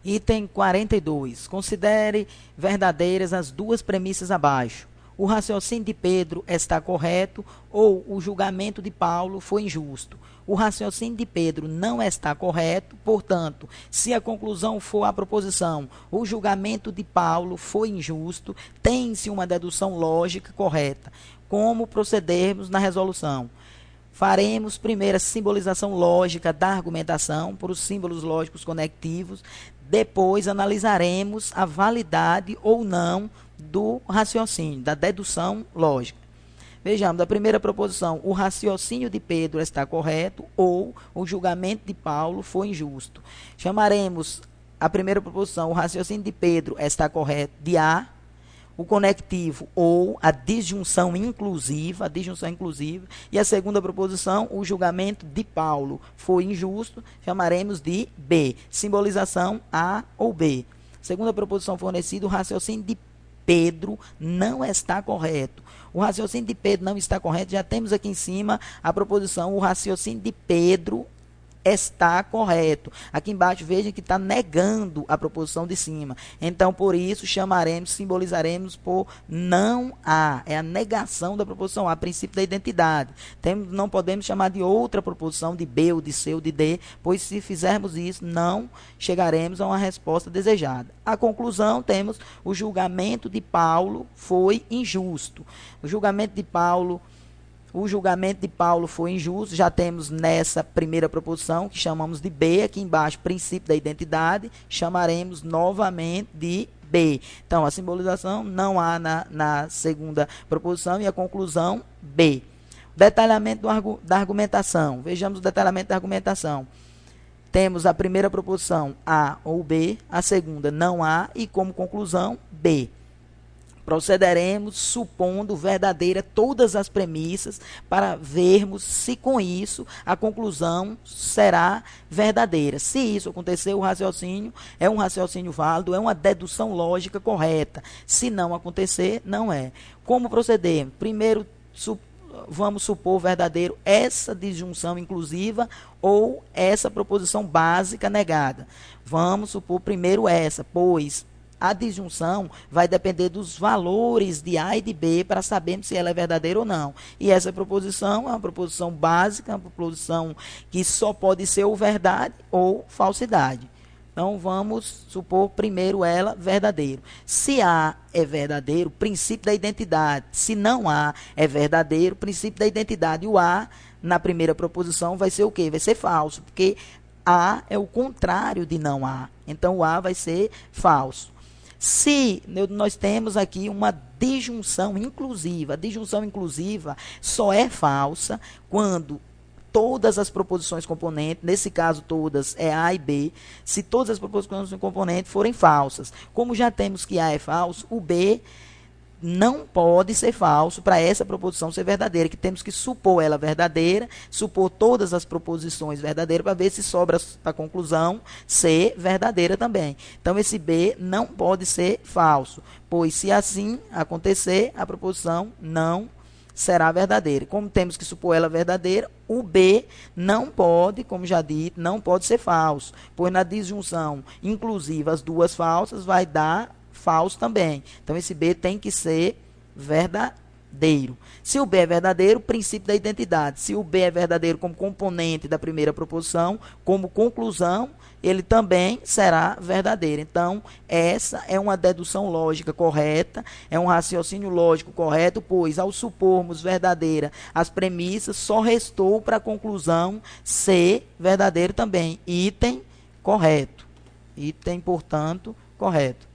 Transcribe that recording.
Item 42. Considere verdadeiras as duas premissas abaixo. O raciocínio de Pedro está correto ou o julgamento de Paulo foi injusto. O raciocínio de Pedro não está correto, portanto, se a conclusão for a proposição, o julgamento de Paulo foi injusto, tem-se uma dedução lógica correta. Como procedermos na resolução? Faremos primeiro a simbolização lógica da argumentação por os símbolos lógicos conectivos, depois analisaremos a validade ou não do raciocínio, da dedução lógica. Vejamos, a primeira proposição, o raciocínio de Pedro está correto ou o julgamento de Paulo foi injusto. Chamaremos a primeira proposição, o raciocínio de Pedro está correto, de A, o conectivo ou a disjunção inclusiva, e a segunda proposição, o julgamento de Paulo foi injusto, chamaremos de B, simbolização A ou B. Segunda proposição fornecida, o raciocínio de Pedro não está correto. O raciocínio de Pedro não está correto, já temos aqui em cima a proposição, o raciocínio de Pedro está correto. Aqui embaixo veja que está negando a proposição de cima. Então, por isso, simbolizaremos por não há. É a negação da proposição A, princípio da identidade. Não podemos chamar de outra proposição, de B, ou de C, ou de D, pois se fizermos isso, não chegaremos a uma resposta desejada. A conclusão, temos o julgamento de Paulo foi injusto. O julgamento de Paulo foi injusto, já temos nessa primeira proposição, que chamamos de B, aqui embaixo, princípio da identidade, chamaremos novamente de B. Então, a simbolização não há na segunda proposição e a conclusão B. Detalhamento da argumentação. Vejamos o detalhamento da argumentação. Temos a primeira proposição A ou B, a segunda não há e como conclusão B. Procederemos supondo verdadeira todas as premissas para vermos se com isso a conclusão será verdadeira. Se isso acontecer, o raciocínio é um raciocínio válido, é uma dedução lógica correta. Se não acontecer, não é. Como proceder? Primeiro, vamos supor verdadeiro essa disjunção inclusiva ou essa proposição básica negada. Vamos supor primeiro essa, pois a disjunção vai depender dos valores de A e de B para sabermos se ela é verdadeira ou não. E essa proposição é uma proposição básica, uma proposição que só pode ser ou verdade ou falsidade. Então, vamos supor primeiro ela verdadeiro. Se A é verdadeiro, princípio da identidade. Se não A é verdadeiro, princípio da identidade. E o A, na primeira proposição, vai ser o quê? Vai ser falso, porque A é o contrário de não A. Então, o A vai ser falso. Se nós temos aqui uma disjunção inclusiva, a disjunção inclusiva só é falsa quando todas as proposições componentes, nesse caso todas é A e B, se todas as proposições componentes forem falsas. Como já temos que A é falso, o B não pode ser falso para essa proposição ser verdadeira, que temos que supor ela verdadeira, supor todas as proposições verdadeiras para ver se sobra a conclusão ser verdadeira também. Então, esse B não pode ser falso, pois se assim acontecer, a proposição não será verdadeira. Como temos que supor ela verdadeira, o B não pode, como já dito, não pode ser falso, pois na disjunção inclusiva as duas falsas vai dar falso também. Então, esse B tem que ser verdadeiro. Se o B é verdadeiro, princípio da identidade. Se o B é verdadeiro como componente da primeira proposição, como conclusão, ele também será verdadeiro. Então, essa é uma dedução lógica correta, é um raciocínio lógico correto, pois, ao supormos verdadeira as premissas, só restou para a conclusão ser verdadeiro também. Item correto. Item, portanto, correto.